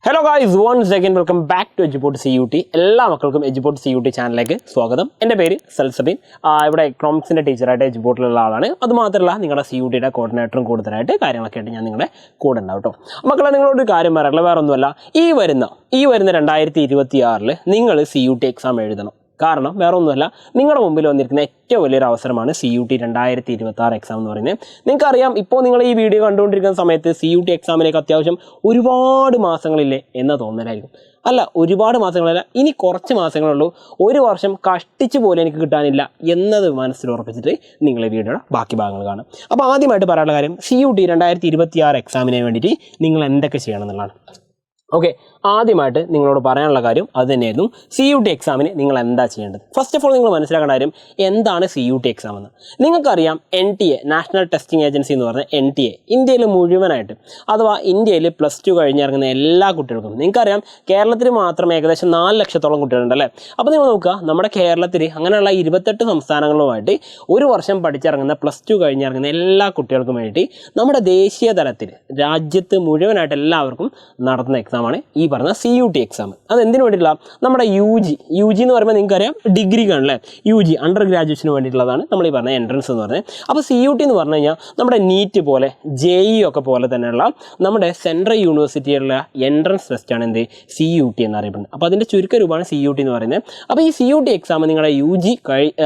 Hello guys, once again welcome back to Eduport CUT. എല്ലാ മക്കൾക്കും Eduport CUT ചാനലിലേക്ക് സ്വാഗതം. എൻ്റെ പേര് സൽസബീൻ. ഇവിടെ എക്കണോമിക്സിൻ്റെ ടീച്ചറായിട്ട് എജുപോർട്ടിലുള്ള ആളാണ്. അതുമാത്രമല്ല നിങ്ങളുടെ CUTയുടെ കോർഡിനേറ്ററും കൂടുതലായിട്ട് കാര്യങ്ങളൊക്കെ ആയിട്ട് ഞാൻ നിങ്ങളുടെ കൂടെ ഉണ്ടാവും കേട്ടോ. മക്കളെ, നിങ്ങളോടൊരു കാര്യം പറയാറില്ല, വേറെ ഒന്നുമല്ല, ഈ വരുന്ന 2026 നിങ്ങൾ CUT എക്സാം എഴുതണം. കാരണം വേറെ ഒന്നുമല്ല, നിങ്ങളുടെ മുമ്പിൽ വന്നിരിക്കുന്ന ഏറ്റവും വലിയൊരു അവസരമാണ് CUT 2026 എക്സാം എന്ന് പറയുന്നത്. നിങ്ങൾക്കറിയാം, ഇപ്പോൾ നിങ്ങൾ ഈ വീഡിയോ കണ്ടുകൊണ്ടിരിക്കുന്ന സമയത്ത് CUT എക്സാമിലേക്ക് അത്യാവശ്യം ഒരുപാട് മാസങ്ങളില്ലേ എന്ന തോന്നലായിരിക്കും. അല്ല, ഒരുപാട് മാസങ്ങളല്ല, ഇനി കുറച്ച് മാസങ്ങളുള്ളൂ. ഒരു വർഷം കഷ്ടിച്ച് പോലും എനിക്ക് കിട്ടാനില്ല എന്നത് മനസ്സിൽ ഉറപ്പിച്ചിട്ട് നിങ്ങൾ ഈ വീഡിയോയുടെ ബാക്കി ഭാഗങ്ങൾ കാണും. അപ്പോൾ ആദ്യമായിട്ട് പറയാനുള്ള കാര്യം, CUT 2026 എക്സാമിന് വേണ്ടിയിട്ട് നിങ്ങൾ എന്തൊക്കെ ചെയ്യണം എന്നുള്ളതാണ്. ഓക്കെ, ആദ്യമായിട്ട് നിങ്ങളോട് പറയാനുള്ള കാര്യം അത് തന്നെയായിരുന്നു. CUT എക്സാമിന് നിങ്ങൾ എന്താ ചെയ്യേണ്ടത്? ഫസ്റ്റ് ഓഫ് ഓൾ നിങ്ങൾ മനസ്സിലാക്കേണ്ട കാര്യം, എന്താണ് CUT എക്സാം എന്ന്. നിങ്ങൾക്കറിയാം, NTA നാഷണൽ ടെസ്റ്റിംഗ് ഏജൻസി എന്ന് പറഞ്ഞ NTA ഇന്ത്യയിൽ മുഴുവനായിട്ട്, അഥവാ ഇന്ത്യയിൽ +2 കഴിഞ്ഞിറങ്ങുന്ന എല്ലാ കുട്ടികൾക്കും, നിങ്ങൾക്കറിയാം കേരളത്തിൽ മാത്രം ഏകദേശം 4 ലക്ഷത്തോളം കുട്ടികളുണ്ടല്ലേ. അപ്പോൾ നിങ്ങൾ നോക്കുക, നമ്മുടെ കേരളത്തിൽ അങ്ങനെയുള്ള 28 സംസ്ഥാനങ്ങളുമായിട്ട് ഒരു വർഷം പഠിച്ചിറങ്ങുന്ന +2 കഴിഞ്ഞിറങ്ങുന്ന എല്ലാ കുട്ടികൾക്കും വേണ്ടി നമ്മുടെ ദേശീയ തലത്തിൽ രാജ്യത്ത് മുഴുവനായിട്ട് എല്ലാവർക്കും നടത്തുന്ന എക്സാമാണ് ഈ പറഞ്ഞ CUT എക്സാം. അത് എന്തിനു വേണ്ടിയിട്ടുള്ള, നമ്മുടെ UG എന്ന് പറയുമ്പോൾ നിങ്ങൾക്കറിയാം ഡിഗ്രി കാണല്ലേ, UG അണ്ടർ ഗ്രാജുവേഷന് വേണ്ടിയിട്ടുള്ളതാണ് നമ്മൾ ഈ പറഞ്ഞ എൻട്രൻസ് എന്ന് പറഞ്ഞത്. അപ്പോൾ CUT എന്ന് പറഞ്ഞു കഴിഞ്ഞാൽ നമ്മുടെ നീറ്റ് പോലെ JEE ഒക്കെ പോലെ തന്നെയുള്ള നമ്മുടെ സെൻട്രൽ യൂണിവേഴ്സിറ്റിയുള്ള എൻട്രൻസ് ടെസ്റ്റാണ് എന്ത് CUT എന്നറിയപ്പെടുന്നത്. അപ്പോൾ അതിൻ്റെ ചുരുക്ക രൂപമാണ് CUT എന്ന് പറയുന്നത്. അപ്പോൾ ഈ CUT എക്സാം നിങ്ങളുടെ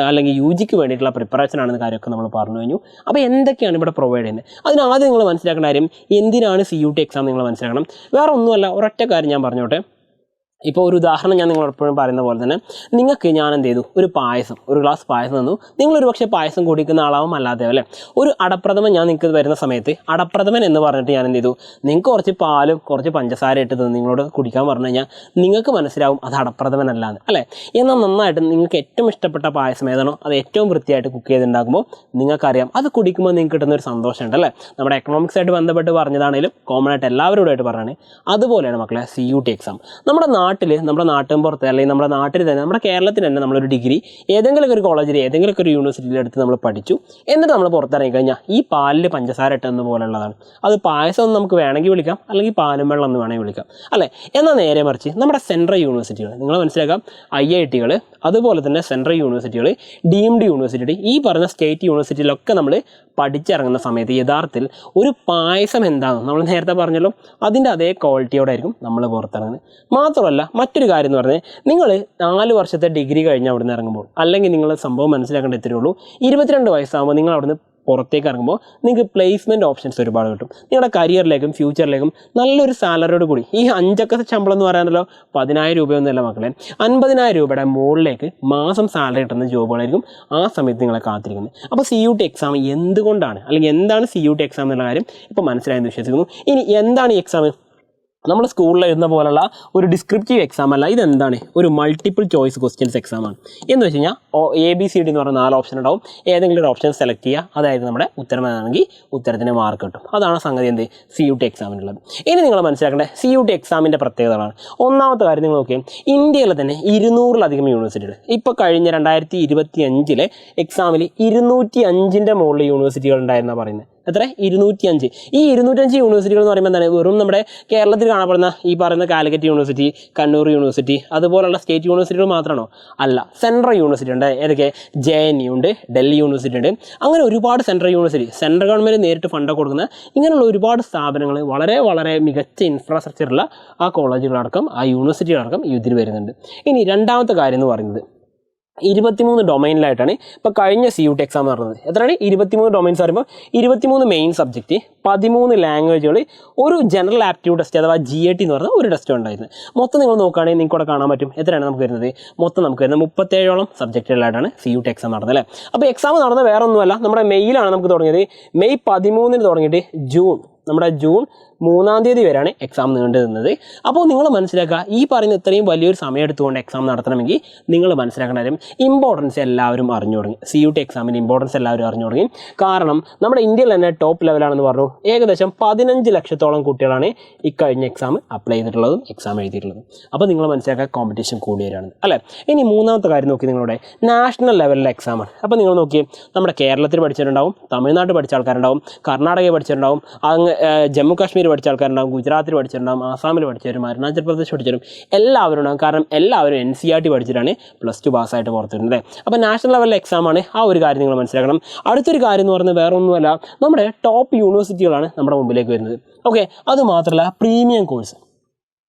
അല്ലെങ്കിൽ UGക്ക് വേണ്ടിയിട്ടുള്ള പ്രിപ്പറേഷൻ ആണെന്ന കാര്യമൊക്കെ നമ്മൾ പറഞ്ഞു കഴിഞ്ഞു. അപ്പോൾ എന്തൊക്കെയാണ് ഇവിടെ പ്രൊവൈഡ് ചെയ്യുന്നത്, അതിനാദ്യം നിങ്ങൾ മനസ്സിലാക്കേണ്ട കാര്യം, എന്തിനാണ് CUT എക്സാം നിങ്ങൾ മനസ്സിലാക്കണം. വേറെ ഒന്നുമല്ല, ഒരൊറ്റ കാര്യം ഞാൻ പറഞ്ഞോട്ടെ. ഇപ്പോൾ ഒരു ഉദാഹരണം ഞാൻ നിങ്ങൾ എപ്പോഴും പറയുന്ന പോലെ തന്നെ, നിങ്ങൾക്ക് ഞാൻ എന്ത് ചെയ്തു, ഒരു ഗ്ലാസ് പായസം തന്നു. നിങ്ങളൊരു പക്ഷേ പായസം കുടിക്കുന്ന ആളാവും, അല്ലാതെ അല്ലേ. ഒരു അടപ്രഥമൻ ഞാൻ നിങ്ങൾക്ക് വരുന്ന സമയത്ത്, അടപ്രഥമൻ എന്ന് പറഞ്ഞിട്ട് ഞാൻ എന്ത് ചെയ്തു, നിങ്ങൾക്ക് കുറച്ച് പാലും കുറച്ച് പഞ്ചസാര ഇട്ട് തന്നു നിങ്ങളോട് കുടിക്കാൻ പറഞ്ഞു കഴിഞ്ഞാൽ നിങ്ങൾക്ക് മനസ്സിലാവും അത് അടപ്രഥമൻ അല്ലാന്ന് അല്ലേ. എന്നാൽ നന്നായിട്ട് നിങ്ങൾക്ക് ഏറ്റവും ഇഷ്ടപ്പെട്ട പായസം ഏതാണോ അത് ഏറ്റവും വൃത്തിയായിട്ട് കുക്ക് ചെയ്തുണ്ടാക്കുമ്പോൾ നിങ്ങൾക്കറിയാം, അത് കുടിക്കുമ്പോൾ നിങ്ങൾക്ക് കിട്ടുന്ന ഒരു സന്തോഷമുണ്ട് അല്ലേ. നമ്മുടെ എക്കണോമിക്സ് ആയിട്ട് ബന്ധപ്പെട്ട് പറഞ്ഞതാണെങ്കിലും കോമൺ ആയിട്ട് എല്ലാവരോടായിട്ട് പറഞ്ഞാണ്. അതുപോലെയാണ് മക്കളെ CUT എക്സാം. നമ്മുടെ നാട്ടിൻ പുറത്ത്, അല്ലെങ്കിൽ നമ്മുടെ നാട്ടിൽ തന്നെ, നമ്മുടെ കേരളത്തിൽ തന്നെ നമ്മളൊരു ഡിഗ്രി ഏതെങ്കിലും ഒരു കോളേജിൽ ഏതെങ്കിലും ഒരു യൂണിവേഴ്സിറ്റിയിൽ എടുത്ത് നമ്മൾ പഠിച്ചു. എന്നിട്ട് നമ്മൾ പുറത്തിറങ്ങി കഴിഞ്ഞാൽ ഈ പാലിൽ പഞ്ചസാര ഇട്ടെന്ന് പോലുള്ളതാണ്. അത് പായസം എന്ന് നമുക്ക് വേണമെങ്കിൽ വിളിക്കാം, അല്ലെങ്കിൽ പാലും വെള്ളം എന്ന് വേണമെങ്കിൽ വിളിക്കാം അല്ലേ. എന്നാൽ നേരെ മറിച്ച് നമ്മുടെ സെൻട്രൽ യൂണിവേഴ്സിറ്റികൾ നിങ്ങൾ മനസ്സിലാക്കാം, IITകൾ, അതുപോലെ തന്നെ സെൻട്രൽ യൂണിവേഴ്സിറ്റികൾ, ഡീംഡ് യൂണിവേഴ്സിറ്റി, ഈ പറഞ്ഞ സ്റ്റേറ്റ് യൂണിവേഴ്സിറ്റിയിലൊക്കെ നമ്മൾ പഠിച്ചിറങ്ങുന്ന സമയത്ത് യഥാർത്ഥത്തിൽ ഒരു പായസം എന്താണെന്ന് നമ്മൾ നേരത്തെ പറഞ്ഞല്ലോ, അതിൻ്റെ അതേ ക്വാളിറ്റിയോടെ ആയിരിക്കും നമ്മൾ പുറത്തിറങ്ങുന്നത്. മാത്രമല്ല മറ്റൊരു കാര്യം എന്ന് പറഞ്ഞാൽ, നിങ്ങൾ 4 വർഷത്തെ ഡിഗ്രി കഴിഞ്ഞ് അവിടെ നിന്ന് ഇറങ്ങുമ്പോൾ, അല്ലെങ്കിൽ നിങ്ങൾ സംഭവം മനസ്സിലാക്കേണ്ട ഇത്രയേ ഉള്ളൂ, 22 വയസ്സാകുമ്പോൾ നിങ്ങൾ അവിടെ നിന്ന് പുറത്തേക്ക് ഇറങ്ങുമ്പോൾ നിങ്ങൾക്ക് പ്ലേസ്മെൻറ്റ് ഓപ്ഷൻസ് ഒരുപാട് കിട്ടും. നിങ്ങളുടെ കരിയറിലേക്കും ഫ്യൂച്ചറിലേക്കും നല്ലൊരു സാലറിയോട് കൂടി, ഈ 5 അക്ക ശമ്പളം എന്ന് പറയാനല്ലോ 10,000 രൂപയൊന്നുമല്ല മക്കളെ, 50,000 രൂപയുടെ മുകളിലേക്ക് മാസം സാലറി കിട്ടുന്ന ജോബുകളായിരിക്കും ആ സമയത്ത് നിങ്ങളെ കാത്തിരിക്കുന്നത്. അപ്പോൾ CUT എക്സാം എന്തുകൊണ്ടാണ്, അല്ലെങ്കിൽ എന്താണ് CUT എക്സാം എന്നുള്ള കാര്യം ഇപ്പോൾ മനസ്സിലായെന്ന് വിശ്വസിക്കുന്നു. ഇനി എന്താണ് ഈ എക്സാം? നമ്മൾ സ്കൂളിൽ എഴുതുന്ന പോലുള്ള ഒരു ഡിസ്ക്രിപ്റ്റീവ് എക്സാം അല്ല, ഇതെന്താണ്, ഒരു മൾട്ടിപ്പിൾ ചോയ്സ് ക്വസ്റ്റ്യൻസ് എക്സാമാണ്. എന്ന് വെച്ച് കഴിഞ്ഞാൽ ABCD എന്ന് പറഞ്ഞ 4 ഓപ്ഷൻ ഉണ്ടാവും. ഏതെങ്കിലും ഒരു ഓപ്ഷൻ സെലക്ട് ചെയ്യുക, അതായത് നമ്മുടെ ഉത്തരം ഏതാണെങ്കിൽ ഉത്തരത്തിന് മാർക്ക് കിട്ടും. അതാണ് സംഗതി എന്ത് CUT എക്സാമിനുള്ളത്. ഇനി നിങ്ങൾ മനസ്സിലാക്കേണ്ട CUT എക്സാമിൻ്റെ പ്രത്യേകതകളാണ്. ഒന്നാമത്തെ കാര്യം നിങ്ങൾ നോക്കിയാൽ, ഇന്ത്യയിൽ തന്നെ 200-ലധികം യൂണിവേഴ്സിറ്റികൾ, ഇപ്പോൾ കഴിഞ്ഞ 2025 എക്സാമിൽ 205ൻ്റെ മുകളിൽ യൂണിവേഴ്സിറ്റികൾ ഉണ്ടായിരുന്നാണ് പറയുന്നത്. എത്ര? 205. ഈ 205 യൂണിവേഴ്സിറ്റികൾ എന്ന് പറയുമ്പോൾ എന്താണ്, വെറും നമ്മുടെ കേരളത്തിൽ കാണപ്പെടുന്ന ഈ പറയുന്ന കാലിക്കറ്റ് യൂണിവേഴ്സിറ്റി, കണ്ണൂർ യൂണിവേഴ്സിറ്റി, അതുപോലുള്ള സ്റ്റേറ്റ് യൂണിവേഴ്സിറ്റികൾ മാത്രമാണോ? അല്ല, സെൻട്രൽ യൂണിവേഴ്സിറ്റി ഉണ്ട്. ഏതൊക്കെ? JNU ഉണ്ട്, ഡൽഹി യൂണിവേഴ്സിറ്റി ഉണ്ട്. അങ്ങനെ ഒരുപാട് സെൻട്രൽ യൂണിവേഴ്സിറ്റി, സെൻട്രൽ ഗവൺമെൻറ് നേരിട്ട് ഫണ്ട് കൊടുക്കുന്ന ഇങ്ങനെയുള്ള ഒരുപാട് സ്ഥാപനങ്ങൾ, വളരെ വളരെ മികച്ച ഇൻഫ്രാസ്ട്രക്ചറുള്ള ആ കോളേജുകളടക്കം, ആ യൂണിവേഴ്സിറ്റികളടക്കം ഇതിൽ വരുന്നുണ്ട്. ഇനി രണ്ടാമത്തെ കാര്യം എന്ന് പറയുന്നത്, 23 ഡൊമൈനിലായിട്ടാണ് ഇപ്പോൾ കഴിഞ്ഞ CUT എക്സാം നടന്നത്. എത്രയാണ്? 23 ഡൊമൈൻസ് പറയുമ്പോൾ 23 മെയിൻ സബ്ജക്റ്റ്, 13 ലാംഗ്വേജുകൾ, ഒരു ജനറൽ ആപ്റ്റിറ്റ്യൂഡ് ടെസ്റ്റ് അഥവാ GAT എന്ന് പറഞ്ഞ ഒരു ടെസ്റ്റ് ഉണ്ടായിരുന്നു. മൊത്തം നിങ്ങൾ നോക്കുകയാണെങ്കിൽ നിങ്ങൾക്ക് ഇവിടെ കാണാൻ പറ്റും എത്രയാണ് നമുക്ക് വരുന്നത്. മൊത്തം നമുക്ക് വരുന്നത് 37ഓളം സബ്ജക്റ്റുകളായിട്ടാണ് CUT എക്സാം നടന്നത് അല്ലേ. അപ്പോൾ എക്സാം നടന്ന വേറെ ഒന്നുമല്ല, നമ്മുടെ മെയ്യിലാണ് നമുക്ക് തുടങ്ങിയത്. മെയ് 13 തുടങ്ങിയിട്ട് ജൂൺ 3 വരെയാണ് എക്സാം നീണ്ടു നിന്നത്. അപ്പോൾ നിങ്ങൾ മനസ്സിലാക്കുക, ഈ പറയുന്ന ഇത്രയും വലിയൊരു സമയം എടുത്തുകൊണ്ട് എക്സാം നടത്തണമെങ്കിൽ നിങ്ങൾ മനസ്സിലാക്കേണ്ട കാര്യം, ഇമ്പോർട്ടൻസ് എല്ലാവരും അറിഞ്ഞു തുടങ്ങി. CUT എക്സാമിൻ്റെ ഇമ്പോർട്ടൻസ് എല്ലാവരും അറിഞ്ഞു തുടങ്ങി. കാരണം നമ്മുടെ ഇന്ത്യയിൽ തന്നെ ടോപ്പ് ലെവലാണെന്ന് പറഞ്ഞു. ഏകദേശം 15 ലക്ഷത്തോളം കുട്ടികളാണ് ഈ കഴിഞ്ഞ എക്സാം അപ്ലൈ ചെയ്തിട്ടുള്ളതും എക്സാം എഴുതിയിട്ടുള്ളതും. അപ്പോൾ നിങ്ങൾ മനസ്സിലാക്കുക, കോമ്പറ്റീഷൻ കൂടി വരികയാണ് അല്ലേ. ഇനി മൂന്നാമത്തെ കാര്യം നോക്കി, നിങ്ങളുടെ നാഷണൽ ലെവലിലെ എക്സാമാണ്. അപ്പോൾ നിങ്ങൾ നോക്കി, നമ്മുടെ കേരളത്തിൽ പഠിച്ചിട്ടുണ്ടാവും, തമിഴ്നാട്ടിൽ പഠിച്ച ആൾക്കാരുണ്ടാവും, കർണാടകയിൽ പഠിച്ചിട്ടുണ്ടാവും, അങ്ങ് ജമ്മു കാശ്മീർ കാശ്മീർ പഠിച്ച ആൾക്കാരുണ്ടാവും, ഗുജറാത്തിൽ പഠിച്ചിട്ടുണ്ടാവും, ആസാമിൽ പഠിച്ചവരും, അരുണാചൽ പ്രദേശ് പഠിച്ചവരും എല്ലാവരും ഉണ്ടാകും. കാരണം എല്ലാവരും NCERT പഠിച്ചിട്ടാണ് +2 പാസ്സായിട്ട് പുറത്ത് വരുന്നത്. അപ്പോൾ നാഷണൽ ലെവലിലെ എക്സാമാണ്. ആ ഒരു കാര്യം നിങ്ങൾ മനസ്സിലാക്കണം. അടുത്തൊരു കാര്യം എന്ന് പറയുന്നത് വേറെ ഒന്നുമല്ല, നമ്മുടെ ടോപ്പ് യൂണിവേഴ്സിറ്റികളാണ് നമ്മുടെ മുമ്പിലേക്ക് വരുന്നത്. ഓക്കെ, അത് മാത്രമല്ല പ്രീമിയം കോഴ്സ്.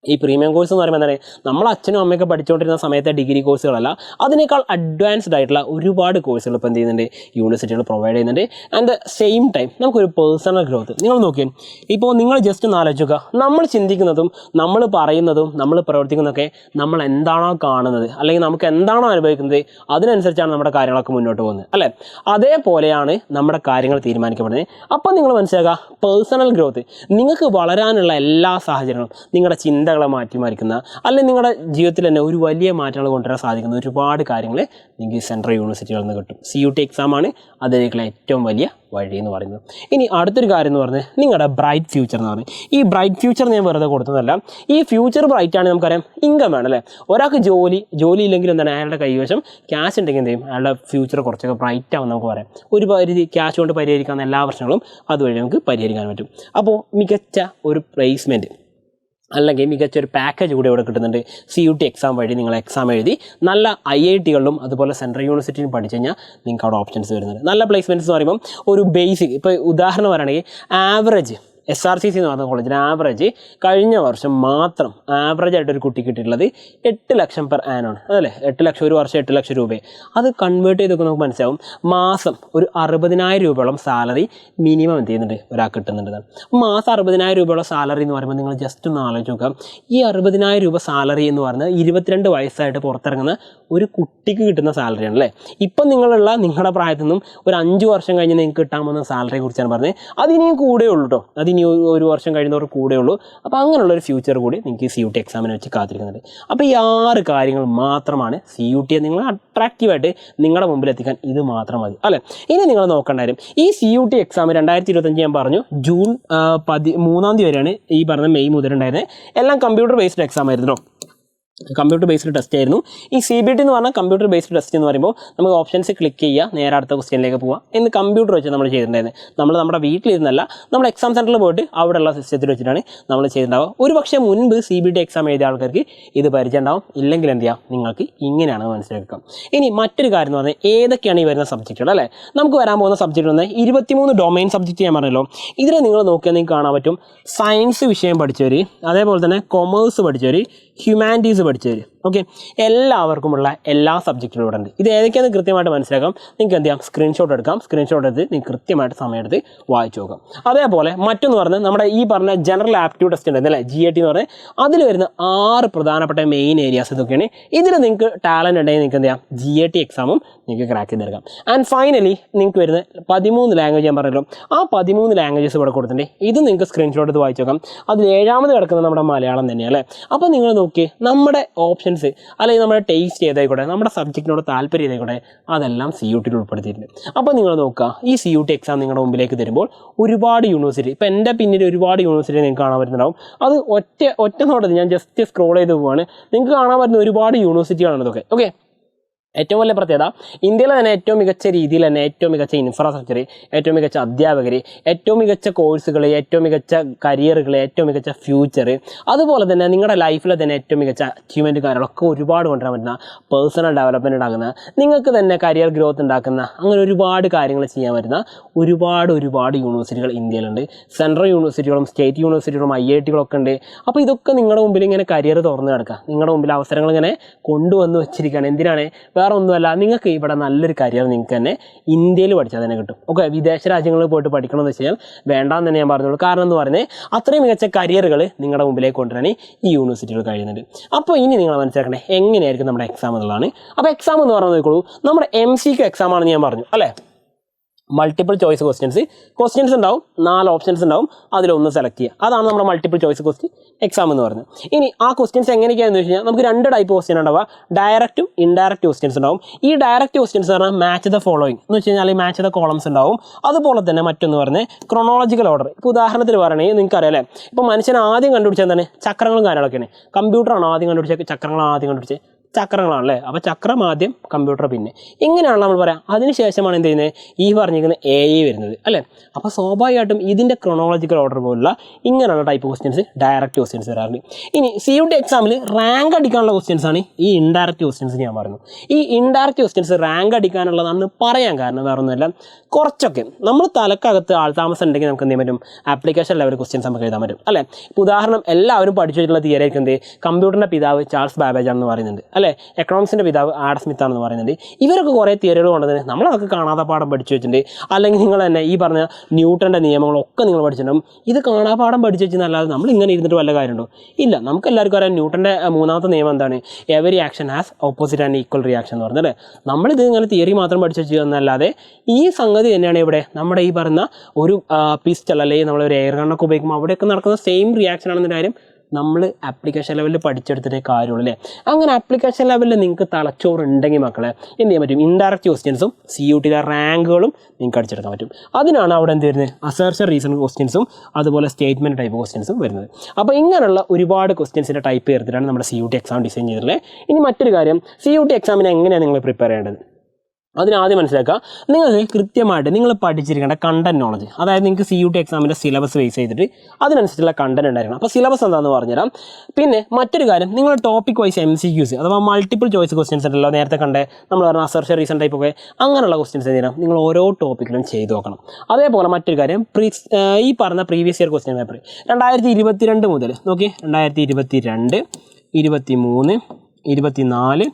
ഈ പ്രീമിയം കോഴ്സ് എന്ന് പറയുമ്പോൾ എന്താണ്, നമ്മൾ അച്ഛനും അമ്മയൊക്കെ പഠിച്ചുകൊണ്ടിരുന്ന സമയത്തെ ഡിഗ്രി കോഴ്സുകളല്ല, അതിനേക്കാൾ അഡ്വാൻസ്ഡ് ആയിട്ടുള്ള ഒരുപാട് കോഴ്സുകൾ ഇപ്പോൾ എന്ത് ചെയ്യുന്നുണ്ട്, യൂണിവേഴ്സിറ്റികൾ പ്രൊവൈഡ് ചെയ്യുന്നുണ്ട്. ആൻഡ് ദ സെയിം ടൈം നമുക്കൊരു പേഴ്സണൽ ഗ്രോത്ത്. നിങ്ങൾ നോക്കിയാൽ ഇപ്പോൾ നിങ്ങൾ ജസ്റ്റ് ഒന്ന് ആലോചിക്കുക, നമ്മൾ ചിന്തിക്കുന്നതും നമ്മൾ പറയുന്നതും നമ്മൾ പ്രവർത്തിക്കുന്നതൊക്കെ നമ്മൾ എന്താണോ കാണുന്നത് അല്ലെങ്കിൽ നമുക്ക് എന്താണോ അനുഭവിക്കുന്നത് അതിനനുസരിച്ചാണ് നമ്മുടെ കാര്യങ്ങളൊക്കെ മുന്നോട്ട് പോകുന്നത്, അല്ലേ? അതേപോലെയാണ് നമ്മുടെ കാര്യങ്ങൾ തീരുമാനിക്കപ്പെടുന്നത്. അപ്പം നിങ്ങൾ മനസ്സിലാക്കുക, പേഴ്സണൽ ഗ്രോത്ത് നിങ്ങൾക്ക് വളരാനുള്ള എല്ലാ സാഹചര്യങ്ങളും നിങ്ങളുടെ ചിന്തകളെ മാറ്റിമറിക്കുന്ന അല്ലെങ്കിൽ നിങ്ങളുടെ ജീവിതത്തിൽ തന്നെ ഒരു വലിയ മാറ്റങ്ങൾ കൊണ്ടുവരാൻ സാധിക്കുന്ന ഒരുപാട് കാര്യങ്ങൾ നിങ്ങൾക്ക് സെൻട്രൽ യൂണിവേഴ്സിറ്റികളിൽ നിന്ന് കിട്ടും. CUT എക്സാമാണ് അതിലേക്കുള്ള ഏറ്റവും വലിയ വഴി എന്ന് പറയുന്നത്. ഇനി അടുത്തൊരു കാര്യം എന്ന് പറഞ്ഞാൽ നിങ്ങളുടെ ബ്രൈറ്റ് ഫ്യൂച്ചർ എന്ന് പറഞ്ഞാൽ, ഈ ബ്രൈറ്റ് ഫ്യൂച്ചർ ഞാൻ വെറുതെ കൊടുത്തതല്ല, ഈ ഫ്യൂച്ചർ ബ്രൈറ്റ് ആണ്. നമുക്കറിയാം ഇൻകം വേണം, അല്ലേ? ഒരാൾക്ക് ജോലി ഇല്ലെങ്കിൽ എന്താണ്, അയാളുടെ കൈവശം ക്യാഷ് ഉണ്ടെങ്കിൽ എന്ത് ചെയ്യും, അയാളുടെ ഫ്യൂച്ചർ കുറച്ചൊക്കെ ബ്രൈറ്റ് ആവും. നമുക്ക് പറയാം ഒരു പരിധി ക്യാഷ് കൊണ്ട് പരിഹരിക്കാവുന്ന എല്ലാ പ്രശ്നങ്ങളും അതുവഴി നമുക്ക് പരിഹരിക്കാൻ പറ്റും. അപ്പോൾ മികച്ച ഒരു പ്ലേസ്മെൻറ്റ് അല്ലെങ്കിൽ മികച്ച ഒരു പാക്കേജ് കൂടി ഇവിടെ കിട്ടുന്നുണ്ട്. CUT എക്സാം വഴി നിങ്ങൾ എക്സാം എഴുതി നല്ല IITകളിലും അതുപോലെ സെൻട്രൽ യൂണിവേഴ്സിറ്റിയിലും പഠിച്ചു കഴിഞ്ഞാൽ നിങ്ങൾക്ക് അവിടെ ഓപ്ഷൻസ് വരുന്നുണ്ട്. നല്ല പ്ലേസ്മെൻറ്റ്സ് എന്ന് പറയുമ്പോൾ ഒരു ബേസിക്, ഇപ്പോൾ ഉദാഹരണം പറയുകയാണെങ്കിൽ ആവറേജ് SRCC എന്ന് പറഞ്ഞ കോളേജിന് ആവറേജ് കഴിഞ്ഞ വർഷം മാത്രം ആവറേജായിട്ടൊരു കുട്ടിക്ക് കിട്ടിയിട്ടുള്ളത് 8 ലക്ഷം പെർ ആനാണ്, അതല്ലേ? 8 ലക്ഷം, ഒരു വർഷം 8 ലക്ഷം രൂപയെ അത് കൺവേർട്ട് ചെയ്തൊക്കെ നമുക്ക് മനസ്സിലാവും. മാസം ഒരു 60,000 രൂപയോളം സാലറി മിനിമം എന്ത് ചെയ്യുന്നുണ്ട്, ഒരാൾക്ക് കിട്ടുന്നുണ്ട്. മാസം 60,000 രൂപയോളം സാലറി എന്ന് പറയുമ്പോൾ നിങ്ങൾ ജസ്റ്റ് ഒന്ന് ആലോചിച്ച് നോക്കാം. ഈ 60,000 രൂപ സാലറി എന്ന് പറയുന്നത് 22 വയസ്സായിട്ട് പുറത്തിറങ്ങുന്ന ഒരു കുട്ടിക്ക് കിട്ടുന്ന സാലറിയാണ്, അല്ലേ? ഇപ്പം നിങ്ങളുടെ പ്രായത്തിൽ നിന്നും ഒരു 5 വർഷം കഴിഞ്ഞ് നിങ്ങൾക്ക് കിട്ടാൻ പോകുന്ന സാലറിയെ കുറിച്ചാണ് പറഞ്ഞത്. അതിനിയും കൂടെ ഉള്ളൂ കേട്ടോ, അതിനി ഒരു വർഷം കഴിയുന്നവർ കൂടെ ഉള്ളൂ. അപ്പോൾ അങ്ങനെയുള്ളൊരു ഫ്യൂച്ചർ കൂടി നിങ്ങൾക്ക് CUT എക്സാമിനെ വെച്ച് കാത്തിരിക്കുന്നുണ്ട്. അപ്പോൾ ഈ 6 കാര്യങ്ങൾ മാത്രമാണ് CUT നിങ്ങൾ അട്രാക്റ്റീവായിട്ട് നിങ്ങളുടെ മുമ്പിൽ എത്തിക്കാൻ ഇത് മാത്രം മതി, അല്ലേ? ഇനി നിങ്ങൾ നോക്കേണ്ട കാര്യം, ഈ CUT എക്സാം 2025 ഞാൻ പറഞ്ഞു ജൂൺ 13 വരെയാണ് ഈ പറഞ്ഞ മെയ് മുതൽ ഉണ്ടായിരുന്നത്. എല്ലാം കമ്പ്യൂട്ടർ ബേസ്ഡ് എക്സാം ആയിരുന്നല്ലോ, കമ്പ്യൂട്ടർ ബേസ്ഡ് ടെസ്റ്റ് ആയിരുന്നു. ഈ CBT എന്ന് പറഞ്ഞാൽ കമ്പ്യൂട്ടർ ബേസ്ഡ് ടെസ്റ്റ് എന്ന് പറയുമ്പോൾ നമുക്ക് ഓപ്ഷൻസ് ക്ലിക്ക് ചെയ്യുക, നേരെ അടുത്ത ക്വസ്റ്റ്യനിലേക്ക് പോവുക എന്ന് കമ്പ്യൂട്ടർ വെച്ച് നമ്മൾ ചെയ്തിട്ടുണ്ടായിരുന്നു. നമ്മൾ നമ്മുടെ വീട്ടിലിരുന്നല്ല, നമ്മൾ എക്സാം സെൻറ്ററിൽ പോയിട്ട് അവിടെയുള്ള സിസ്റ്റത്തിൽ വെച്ചിട്ടാണ് നമ്മൾ ചെയ്തിട്ടുണ്ടാവുക. ഒരു പക്ഷേ മുൻപ് CBT എക്സാം എഴുതിയ ആൾക്കാർക്ക് ഇത് പരിചയം ഉണ്ടാവും, ഇല്ലെങ്കിൽ എന്ത് ചെയ്യാം, നിങ്ങൾക്ക് ഇങ്ങനെയാണ് മനസ്സിലാക്കാം. ഇനി മറ്റൊരു കാര്യം എന്ന് പറഞ്ഞാൽ ഏതൊക്കെയാണ് ഈ വരുന്ന സബ്ജക്റ്റുകൾ, അല്ലേ? നമുക്ക് വരാൻ പോകുന്ന സബ്ജക്റ്റ് വന്നാൽ 23 ഡൊമൈൻ സബ്ജക്റ്റ് ഞാൻ പറഞ്ഞല്ലോ. ഇതിനെ നിങ്ങൾ നോക്കിയാൽ നിങ്ങൾക്ക് കാണാൻ പറ്റും സയൻസ് വിഷയം പഠിച്ചവർ, അതേപോലെ തന്നെ കൊമേഴ്സ് പഠിച്ചവർ, ഹ്യൂമാനിറ്റീസ് പഠിച്ചവർ, ഓക്കെ, എല്ലാവർക്കുമുള്ള എല്ലാ സബ്ജക്റ്റുകളും ഇവിടെ ഉണ്ട്. ഇത് ഏതൊക്കെയാണെന്ന് കൃത്യമായിട്ട് മനസ്സിലാക്കാം. നിങ്ങൾക്ക് എന്ത് ചെയ്യാം, സ്ക്രീൻഷോട്ട് എടുക്കാം. സ്ക്രീൻഷോട്ട് എടുത്ത് നിങ്ങൾക്ക് കൃത്യമായിട്ട് സമയമെടുത്ത് വായിച്ചു നോക്കാം. അതേപോലെ മറ്റൊന്ന് പറഞ്ഞാൽ നമ്മുടെ ഈ പറഞ്ഞ ജനറൽ ആപ്റ്റ്യൂഡ് ടെസ്റ്റ് ഉണ്ട്, അല്ലേ? GAT എന്ന് പറഞ്ഞാൽ അതിൽ വരുന്ന 6 പ്രധാനപ്പെട്ട മെയിൻ ഏരിയാസ് ഇതൊക്കെയാണ്. ഇതിൽ നിങ്ങൾക്ക് ടാലൻറ്റ് ഉണ്ടെങ്കിൽ നിങ്ങൾക്ക് എന്ത് ചെയ്യാം, GAT എക്സാമും നിങ്ങൾക്ക് ക്രാക്ക് ചെയ്തെടുക്കാം. ആൻഡ് ഫൈനലി നിങ്ങൾക്ക് വരുന്ന 13 ലാംഗ്വേജ് ഞാൻ പറഞ്ഞല്ലോ, ആ 13 ലാംഗ്വേജസ് ഇവിടെ കൊടുത്തിട്ടുണ്ട്. ഇത് നിങ്ങൾക്ക് സ്ക്രീൻഷോട്ട് എടുത്ത് വായിച്ചു നോക്കാം. അതിൽ 7ാമത് കിടക്കുന്നത് നമ്മുടെ മലയാളം തന്നെയാണ്, അല്ലേ? അപ്പോൾ നിങ്ങൾ നോക്കി നമ്മുടെ ഓപ്ഷൻസ് അല്ലെങ്കിൽ നമ്മുടെ ടേസ്റ്റ് ചെയ്തായിക്കോട്ടെ, നമ്മുടെ സബ്ജക്റ്റിനോട് താല്പര്യം ചെയ്തായിക്കോട്ടെ, അതെല്ലാം CUT ഉൾപ്പെടുത്തിയിട്ടുണ്ട്. അപ്പോൾ നിങ്ങൾ നോക്കുക, ഈ CUT എക്സാം നിങ്ങളുടെ മുമ്പിലേക്ക് തരുമ്പോൾ ഒരുപാട് യൂണിവേഴ്സിറ്റി, ഇപ്പോൾ എൻ്റെ പിന്നിൽ ഒരുപാട് യൂണിവേഴ്സിറ്റി നിങ്ങൾക്ക് കാണാൻ പറ്റുന്നുണ്ടാവും. അത് ഒറ്റ നോട്ടത്തിൽ ഞാൻ ജസ്റ്റ് സ്ക്രോൾ ചെയ്ത് പോവുകയാണ്, നിങ്ങൾക്ക് കാണാൻ പറ്റുന്ന ഒരുപാട് യൂണിവേഴ്സിറ്റികളാണ് ഇതൊക്കെ. ഓക്കെ, ഏറ്റവും വലിയ പ്രത്യേകത ഇന്ത്യയിലെ തന്നെ ഏറ്റവും മികച്ച രീതിയിൽ തന്നെ ഏറ്റവും മികച്ച ഇൻഫ്രാസ്ട്രക്ചർ, ഏറ്റവും മികച്ച അധ്യാപകർ, ഏറ്റവും മികച്ച കോഴ്സുകൾ, ഏറ്റവും മികച്ച കരിയറുകൾ, ഏറ്റവും മികച്ച ഫ്യൂച്ചർ, അതുപോലെ തന്നെ നിങ്ങളുടെ ലൈഫിൽ തന്നെ ഏറ്റവും മികച്ച അച്ചീവ്മെൻറ്റ് കാര്യങ്ങളൊക്കെ ഒരുപാട് കൊണ്ടുവരാൻ പറ്റുന്ന, പേഴ്സണൽ ഡെവലപ്മെൻറ്റ് ഉണ്ടാക്കുന്ന, നിങ്ങൾക്ക് തന്നെ കരിയർ ഗ്രോത്ത് ഉണ്ടാക്കുന്ന, അങ്ങനെ ഒരുപാട് കാര്യങ്ങൾ ചെയ്യാൻ പറ്റുന്ന ഒരുപാട് യൂണിവേഴ്സിറ്റികൾ ഇന്ത്യയിലുണ്ട്. സെൻട്രൽ യൂണിവേഴ്സിറ്റികളും സ്റ്റേറ്റ് യൂണിവേഴ്സിറ്റികളും IITകളൊക്കെ ഉണ്ട്. അപ്പോൾ ഇതൊക്കെ നിങ്ങളുടെ മുമ്പിൽ ഇങ്ങനെ കരിയർ തുറന്ന് കിടക്കുക, നിങ്ങളുടെ മുമ്പിൽ അവസരങ്ങൾ ഇങ്ങനെ കൊണ്ടുവന്ന് വെച്ചിരിക്കുകയാണ്. എന്തിനാണ്? വേറെ ഒന്നുമല്ല, നിങ്ങൾക്ക് ഇവിടെ നല്ലൊരു കരിയർ നിങ്ങൾക്ക് തന്നെ ഇന്ത്യയിൽ പഠിച്ചാൽ തന്നെ കിട്ടും. ഓക്കെ, വിദേശ രാജ്യങ്ങളിൽ പോയിട്ട് പഠിക്കണമെന്ന് വെച്ച് കഴിഞ്ഞാൽ വേണ്ടാന്ന് തന്നെ ഞാൻ പറഞ്ഞോളൂ. കാരണം എന്ന് പറഞ്ഞാൽ അത്രയും മികച്ച കരിയറുകൾ നിങ്ങളുടെ മുമ്പിലേക്ക് കൊണ്ടുവരാൻ ഈ യൂണിവേഴ്സിറ്റികൾ കഴിയുന്നുണ്ട്. അപ്പോൾ ഇനി നിങ്ങൾ മനസ്സിലാക്കണേ എങ്ങനെയായിരിക്കും നമ്മുടെ എക്സാം എന്നുള്ളതാണ്. അപ്പോൾ എക്സാം എന്ന് പറഞ്ഞാൽ നോക്കൂ, നമ്മുടെ MCQ എക്സാം ആണെന്ന് ഞാൻ പറഞ്ഞു, അല്ലേ? മൾട്ടിപ്പിൾ ചോയ്സ് ക്വസ്റ്റ്യൻസ് ഉണ്ടാവും, 4 ഓപ്ഷൻസ് ഉണ്ടാവും, അതിലൊന്ന് സെലക്ട് ചെയ്യുക. അതാണ് നമ്മുടെ മൾട്ടിപ്പിൾ ചോയ്സ് ക്വസ്റ്റ്യൻ എക്സാം എന്ന് പറയുന്നത്. ഇനി ആ ക്വസ്റ്റ്യൻസ് എങ്ങനെയൊക്കെയാണെന്ന് വെച്ച് കഴിഞ്ഞാൽ നമുക്ക് 2 ടൈപ്പ് ക്വസ്റ്റ്യൻ ഉണ്ടാവുക, ഡയറക്റ്റും ഇൻഡയറക്റ്റ് ക്വസ്റ്റ്യൻസ് ഉണ്ടാവും. ഈ ഡയറക്റ്റ് ക്വസ്റ്റ്യൻസ് പറഞ്ഞാൽ മാച്ച് ദ ഫോളോയിങ് എന്ന് വെച്ച് കഴിഞ്ഞാൽ മാച്ച് ദ കോളംസ് ഉണ്ടാവും. അതുപോലെ തന്നെ മറ്റൊന്ന് പറഞ്ഞാൽ ക്രോണോളജിക്കൽ ഓർഡർ. ഇപ്പോൾ ഉദാഹരണത്തിന് പറയുകയാണെങ്കിൽ നിങ്ങൾക്ക് അറിയാം, അല്ലേ? ഇപ്പോൾ മനുഷ്യൻ ആദ്യം കണ്ടുപിടിച്ചത് എന്താണ്? ചക്രങ്ങളും കാര്യങ്ങളൊക്കെയാണ്. കമ്പ്യൂട്ടറാണ് ആദ്യം കണ്ടുപിടിച്ചത്, ചക്രങ്ങൾ ആദ്യം കണ്ടുപിടിച്ചത് ചക്രങ്ങളാണല്ലേ. അപ്പോൾ ചക്രം ആദ്യം, കമ്പ്യൂട്ടർ പിന്നെ, ഇങ്ങനെയാണ് നമ്മൾ പറയാം. അതിനുശേഷമാണ് എന്ത് ചെയ്യുന്നത്, ഈ പറഞ്ഞിരിക്കുന്ന AI വരുന്നത് അല്ലേ. അപ്പോൾ സ്വാഭാവികമായിട്ടും ഇതിൻ്റെ ക്രോണോളജിക്കൽ ഓർഡർ പോലുള്ള ഇങ്ങനെയുള്ള ടൈപ്പ് ക്വസ്റ്റ്യൻസ് ഡയറക്റ്റ് ക്വസ്റ്റ്യൻസ് വരാറുണ്ട്. ഇനി CUT എക്സാമിൽ റാങ്ക് അടിക്കാനുള്ള ക്വസ്റ്റ്യൻസാണ് ഈ ഇൻഡയറക്റ്റ് ക്വസ്റ്റ്യൻസ്. ഞാൻ പറഞ്ഞു ഈ ഇൻഡയറക്റ്റ് ക്വസ്റ്റ്യൻസ് റാങ്ക് അടിക്കാനുള്ളതാണെന്ന് പറയാൻ കാരണം വേറെ ഒന്നുമല്ല, കുറച്ചൊക്കെ നമ്മൾ തലക്കകത്ത് ആൾതാമസം ഉണ്ടെങ്കിൽ നമുക്ക് എന്ത് ചെയ്യാൻ പറ്റും, ആപ്ലിക്കേഷൻ ലെവൽ ക്വസ്റ്റ്യൻസ് നമുക്ക് എഴുതാൻ പറ്റും അല്ലേ. ഇപ്പോൾ ഉദാഹരണം എല്ലാവരും പഠിച്ചു വെച്ചിട്ടുള്ള തിയറി ആയിരിക്കും എന്ത്, കമ്പ്യൂട്ടറിൻ്റെ പിതാവ് ചാൾസ് ബാബേജ് ആണെന്ന് പറയുന്നുണ്ട് അല്ലേ, എക്കണോമിക്സിൻ്റെ പിതാവ് ആഡം സ്മിത്ത് ആണെന്ന് പറയുന്നുണ്ട്. ഇവരൊക്കെ കുറേ തിയറികൾ കൊണ്ടുവന്ന് നമ്മളതൊക്കെ കാണാതെ പാഠം പഠിച്ചു വെച്ചിട്ടുണ്ട്. അല്ലെങ്കിൽ നിങ്ങൾ തന്നെ ഈ പറഞ്ഞ ന്യൂട്ടൻ്റെ നിയമങ്ങളൊക്കെ നിങ്ങൾ പഠിച്ചിട്ടുണ്ടാവും. ഇത് കാണാപാഠം പഠിച്ചു വെച്ചെന്നല്ലാതെ നമ്മൾ ഇങ്ങനെ ഇരുന്നിട്ട് വല്ല കാര്യമുണ്ടോ? ഇല്ല. നമുക്ക് എല്ലാവർക്കും അറിയാം ന്യൂട്ടൻ്റെ മൂന്നാമത്തെ നിയമം എന്താണ്, every action has opposite and equal reaction എന്ന് പറഞ്ഞത് അല്ലേ. നമ്മളിത് ഇങ്ങനെ തിയറി മാത്രം പഠിച്ചു വെച്ചു എന്നല്ലാതെ ഈ സംഗതി തന്നെയാണ് ഇവിടെ നമ്മുടെ ഈ പറയുന്ന ഒരു പിസ്റ്റൾ അല്ലെങ്കിൽ നമ്മളൊരു എയർ ഗണ്ണൊക്കെ ഉപയോഗിക്കുമ്പോൾ അവിടെയൊക്കെ നടക്കുന്ന സെയിം റിയാക്ഷൻ ആണെന്ന കാര്യം നമ്മൾ ആപ്ലിക്കേഷൻ ലെവലിൽ പഠിച്ചെടുത്തിട്ടേ കാര്യമുള്ളൂ അല്ലേ. അങ്ങനെ ആപ്ലിക്കേഷൻ ലെവലിൽ നിങ്ങൾക്ക് തലച്ചോറുണ്ടെങ്കിൽ മക്കളെ എന്ത് ചെയ്യാൻ പറ്റും, ഇൻഡയറക്റ്റ് ക്വസ്റ്റ്യൻസും CUTയിലെ റാങ്കുകളും നിങ്ങൾക്ക് അടിച്ചെടുക്കാൻ പറ്റും. അതിനാണ് അവിടെ എന്ത് വരുന്നത്, അസർഷൻ റീസൺ ക്വസ്റ്റ്യൻസും അതുപോലെ സ്റ്റേറ്റ്മെൻറ്റ് ടൈപ്പ് ക്വസ്റ്റ്യൻസും വരുന്നത്. അപ്പോൾ ഇങ്ങനെയുള്ള ഒരുപാട് ക്വസ്റ്റ്യൻസിൻ്റെ ടൈപ്പ് ചേർത്തിട്ടാണ് നമ്മുടെ CUT എക്സാം ഡിസൈൻ ചെയ്തിട്ടുള്ളത്. ഇനി മറ്റൊരു കാര്യം, CUT എക്സാമിന് എങ്ങനെയാണ് നിങ്ങൾ പ്രിപ്പയർ ചെയ്യേണ്ടത്? അതിനാദ്യം മനസ്സിലാക്കുക, നിങ്ങൾക്ക് കൃത്യമായിട്ട് നിങ്ങൾ പഠിച്ചിരിക്കേണ്ട കണ്ടന്റ് നോളജ്, അതായത് നിങ്ങൾക്ക് CUT എക്സാമിൻ്റെ സിലബസ് ബേസ് ചെയ്തിട്ട് അതിനനുസരിച്ചുള്ള കണ്ടന്റ് ഉണ്ടായിരിക്കണം. അപ്പോൾ സിലബസ് എന്താണെന്ന് പറഞ്ഞുതരാം. പിന്നെ മറ്റൊരു കാര്യം, നിങ്ങൾ ടോപ്പിക് വൈസ് MCQs അഥവാ മൾട്ടിപ്പിൾ ചോയ്സ് ക്വസ്റ്റ്യൻസ് ഉണ്ടല്ലോ, നേരത്തെ കണ്ടേ നമ്മൾ പറഞ്ഞ അസർഷൻ റീസൺ ടൈപ്പ് ഒക്കെ, അങ്ങനെയുള്ള ക്വസ്റ്റ്യൻസ് എന്ത് ചെയ്യണം, നിങ്ങൾ ഓരോ ടോപ്പിക്കിലും ചെയ്ത് നോക്കണം. അതേപോലെ മറ്റൊരു കാര്യം, ഈ പറഞ്ഞ പ്രീവിയസ് ഇയർ ക്വസ്റ്റ്യൻ പേപ്പർ 2022 മുതൽ നോക്കി, 2022, 23, 24,